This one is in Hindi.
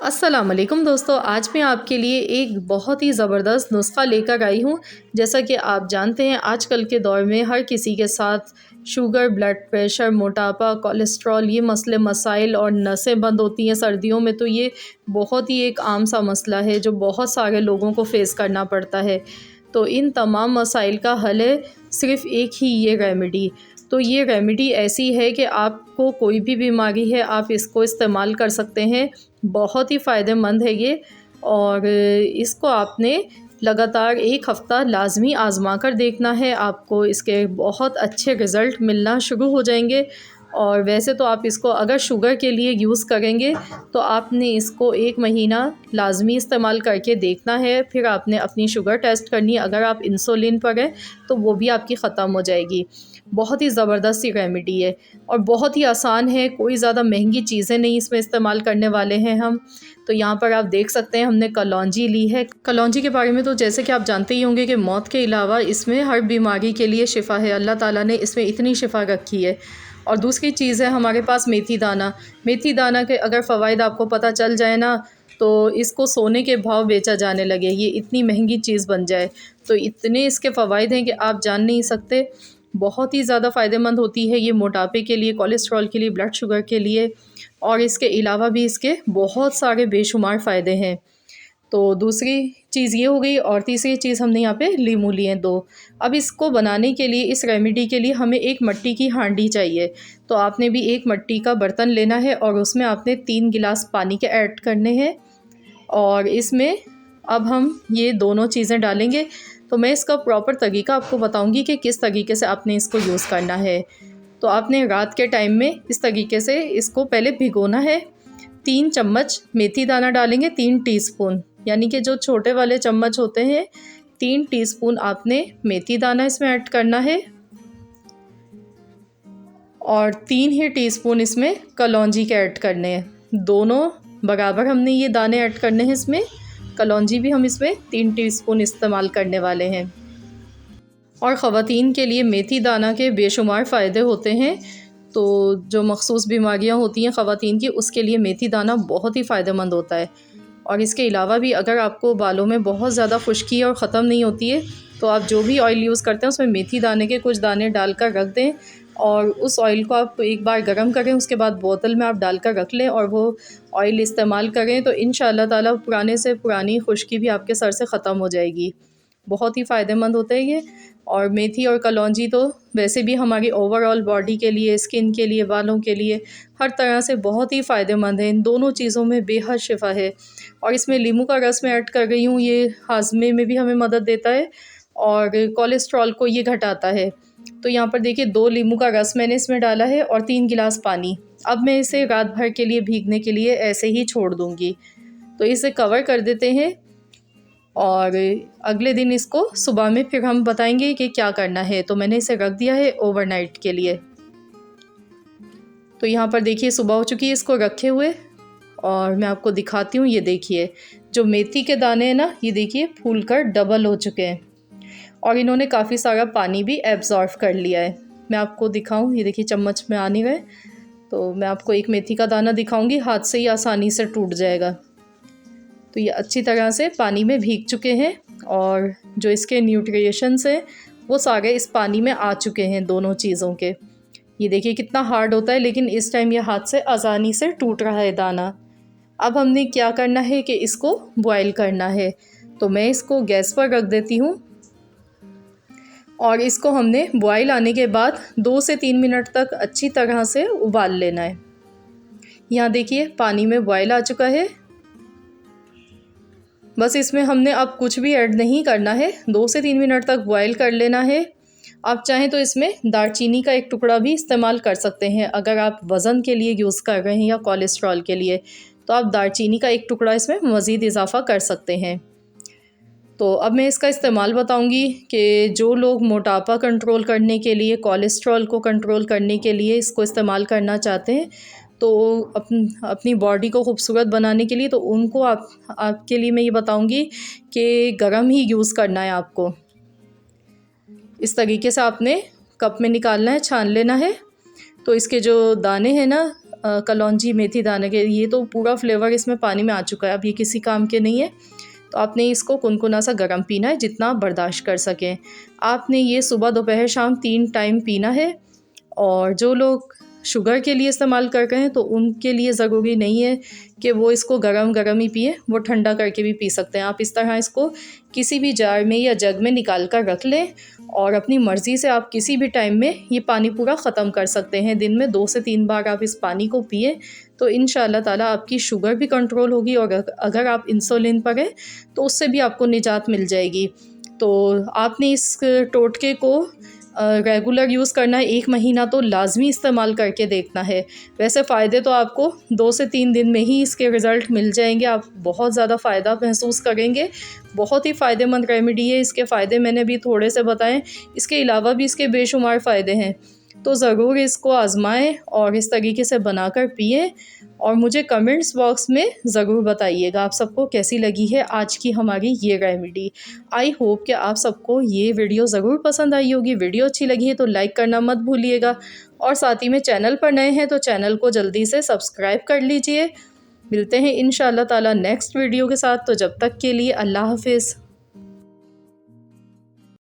अस्सलाम वालेकुम दोस्तों, आज मैं आपके लिए एक बहुत ही ज़बरदस्त नुस्ख़ा लेकर आई हूँ। जैसा कि आप जानते हैं आजकल के दौर में हर किसी के साथ शुगर, ब्लड प्रेशर, मोटापा, कोलेस्ट्रॉल ये मसले मसाइल और नसें बंद होती हैं सर्दियों में, तो ये बहुत ही एक आम सा मसला है जो बहुत सारे लोगों को फ़ेस करना पड़ता है। तो इन तमाम मसाइल का हल है सिर्फ़ एक ही ये रेमेडी। तो ये रेमेडी ऐसी है कि आपको कोई भी बीमारी है आप इसको इस्तेमाल कर सकते हैं। बहुत ही फ़ायदेमंद है ये और इसको आपने लगातार 1 हफ़्ता लाज़मी आज़मा कर देखना है। आपको इसके बहुत अच्छे रिज़ल्ट मिलना शुरू हो जाएंगे। और वैसे तो आप इसको अगर शुगर के लिए यूज़ करेंगे तो आपने इसको 1 महीना लाज़मी इस्तेमाल करके देखना है। फिर आपने अपनी शुगर टेस्ट करनी है, अगर आप इंसुलिन पर हैं तो वो भी आपकी ख़त्म हो जाएगी। बहुत ही ज़बरदस्त सी रेमेडी है और बहुत ही आसान है, कोई ज़्यादा महंगी चीज़ें नहीं इसमें इस्तेमाल करने वाले हैं हम। तो यहाँ पर आप देख सकते हैं हमने कलौंजी ली है। कलौंजी के बारे में तो जैसे कि आप जानते ही होंगे कि मौत के अलावा इसमें हर बीमारी के लिए शिफ़ा है। अल्लाह ताला ने इसमें इतनी शिफ़ा रखी है। और दूसरी चीज़ है हमारे पास मेथी दाना। मेथी दाना के अगर फ़वाइद आपको पता चल जाए ना तो इसको सोने के भाव बेचा जाने लगे, ये इतनी महंगी चीज़ बन जाए। तो इतने इसके फ़वाइद हैं कि आप जान नहीं सकते। बहुत ही ज़्यादा फ़ायदेमंद होती है ये मोटापे के लिए, कोलेस्ट्रॉल के लिए, ब्लड शुगर के लिए और इसके अलावा भी इसके बहुत सारे बेशुमार फ़ायदे हैं। तो दूसरी चीज़ ये हो गई और तीसरी चीज़ हमने यहाँ पे लीमू लिए 2। अब इसको बनाने के लिए, इस रेमेडी के लिए हमें एक मिट्टी की हांडी चाहिए। तो आपने भी एक मिट्टी का बर्तन लेना है और उसमें आपने 3 गिलास पानी के ऐड करने हैं और इसमें अब हम ये दोनों चीज़ें डालेंगे। तो मैं इसका प्रॉपर तरीका आपको बताऊंगी कि किस तरीके से आपने इसको यूज़ करना है। तो आपने रात के टाइम में इस तरीके से इसको पहले भिगोना है। 3 चम्मच मेथी दाना डालेंगे, 3 टीस्पून, यानी कि जो छोटे वाले चम्मच होते हैं 3 टीस्पून आपने मेथी दाना इसमें ऐड करना है और 3 ही टीस्पून इसमें कलौंजी के ऐड करने हैं। दोनों बराबर हमने ये दाने ऐड करने हैं इसमें। कलौंजी भी हम इसमें 3 टीस्पून इस्तेमाल करने वाले हैं। और ख़वातीन के लिए मेथी दाना के बेशुमार फ़ायदे होते हैं। तो जो मख़सूस बीमारियां होती हैं ख़वातीन की, उसके लिए मेथी दाना बहुत ही फ़ायदेमंद होता है। और इसके अलावा भी अगर आपको बालों में बहुत ज़्यादा खुश्की और ख़त्म नहीं होती है तो आप जो भी ऑयल यूज़ करते हैं उसमें मेथी दाने के कुछ दाने डालकर रख दें और उस ऑयल को आप एक बार गर्म करें, उसके बाद बोतल में आप डालकर रख लें और वो ऑयल इस्तेमाल करें तो इंशाअल्लाह ताला पुराने से पुरानी खुश्की भी आपके सर से ख़त्म हो जाएगी। बहुत ही फ़ायदेमंद होते हैं ये। और मेथी और कलौंजी तो वैसे भी हमारी ओवरऑल बॉडी के लिए, स्किन के लिए, बालों के लिए हर तरह से बहुत ही फ़ायदेमंद है। इन दोनों चीज़ों में बेहद शिफ़ा है। और इसमें नींबू का रस मैं ऐड कर रही हूँ, ये हाज़मे में भी हमें मदद देता है और कोलेस्ट्रॉल को ये घटाता है। तो यहाँ पर देखिए 2 नींबू का रस मैंने इसमें डाला है और 3 गिलास पानी। अब मैं इसे रात भर के लिए भीगने के लिए ऐसे ही छोड़ दूँगी। तो इसे कवर कर देते हैं और अगले दिन इसको सुबह में फिर हम बताएंगे कि क्या करना है। तो मैंने इसे रख दिया है ओवरनाइट के लिए। तो यहाँ पर देखिए सुबह हो चुकी है इसको रखे हुए और मैं आपको दिखाती हूँ। ये देखिए जो मेथी के दाने हैं ना, ये देखिए फूल कर डबल हो चुके हैं और इन्होंने काफ़ी सारा पानी भी एब्जॉर्व कर लिया है। मैं आपको दिखाऊँ, ये देखिए चम्मच में आ नहीं गए तो मैं आपको एक मेथी का दाना दिखाऊंगी, हाथ से ही आसानी से टूट जाएगा। तो ये अच्छी तरह से पानी में भीग चुके हैं और जो इसके न्यूट्रिशंस हैं वो सारे इस पानी में आ चुके हैं दोनों चीज़ों के। ये देखिए कितना हार्ड होता है लेकिन इस टाइम ये हाथ से आसानी से टूट रहा है दाना। अब हमने क्या करना है कि इसको बॉयल करना है। तो मैं इसको गैस पर रख देती हूँ और इसको हमने बॉयल आने के बाद 2 से 3 मिनट तक अच्छी तरह से उबाल लेना है। यहाँ देखिए पानी में बॉयल आ चुका है। बस इसमें हमने अब कुछ भी ऐड नहीं करना है, 2 से 3 मिनट तक बॉयल कर लेना है। आप चाहें तो इसमें दालचीनी का एक टुकड़ा भी इस्तेमाल कर सकते हैं। अगर आप वज़न के लिए यूज़ कर रहे हैं या कोलेस्ट्रॉल के लिए तो आप दालचीनी का एक टुकड़ा इसमें मज़ीद इजाफ़ा कर सकते हैं। तो अब मैं इसका इस्तेमाल बताऊंगी कि जो लोग मोटापा कंट्रोल करने के लिए, कोलेस्ट्रॉल को कंट्रोल करने के लिए इसको इस्तेमाल करना चाहते हैं तो अपनी बॉडी को खूबसूरत बनाने के लिए, तो उनको आपके लिए मैं ये बताऊंगी कि गरम ही यूज़ करना है आपको। इस तरीके से आपने कप में निकालना है, छान लेना है। तो इसके जो दाने हैं ना, कलौंजी, मेथी दाने के, ये तो पूरा फ्लेवर इसमें पानी में आ चुका है, अब ये किसी काम के नहीं है। तो आपने इसको कुनकुना सा गर्म पीना है, जितना आप बर्दाश्त कर सकें। आपने ये सुबह, दोपहर, शाम 3 टाइम पीना है। और जो लोग शुगर के लिए इस्तेमाल कर रहे हैं तो उनके लिए ज़रूरी नहीं है कि वो इसको गरम गरम ही पिए, वो ठंडा करके भी पी सकते हैं। आप इस तरह इसको किसी भी जार में या जग में निकाल कर रख लें और अपनी मर्ज़ी से आप किसी भी टाइम में ये पानी पूरा ख़त्म कर सकते हैं। दिन में 2 से 3 बार आप इस पानी को पिए तो इंशाअल्लाह ताला आपकी शुगर भी कंट्रोल होगी, और अगर आप इंसुलिन पर हैं तो उससे भी आपको निजात मिल जाएगी। तो आपने इस टोटके को रेगुलर यूज़ करना है, 1 महीना तो लाज़मी इस्तेमाल करके देखना है। वैसे फ़ायदे तो आपको 2 से 3 दिन में ही इसके रिज़ल्ट मिल जाएंगे, आप बहुत ज़्यादा फ़ायदा महसूस करेंगे। बहुत ही फ़ायदेमंद रेमेडी है। इसके फ़ायदे मैंने भी थोड़े से बताएं, इसके अलावा भी इसके बेशुमार फ़ायदे हैं। तो ज़रूर इसको आज़माएं और इस तरीके से बनाकर पिएं, और मुझे कमेंट्स बॉक्स में ज़रूर बताइएगा आप सबको कैसी लगी है आज की हमारी ये रेमेडी। आई होप कि आप सबको ये वीडियो ज़रूर पसंद आई होगी। वीडियो अच्छी लगी है तो लाइक करना मत भूलिएगा, और साथ ही में चैनल पर नए हैं तो चैनल को जल्दी से सब्सक्राइब कर लीजिए। मिलते हैं इंशाअल्लाह ताला नेक्स्ट वीडियो के साथ। तो जब तक के लिए अल्लाह हाफ़िज़।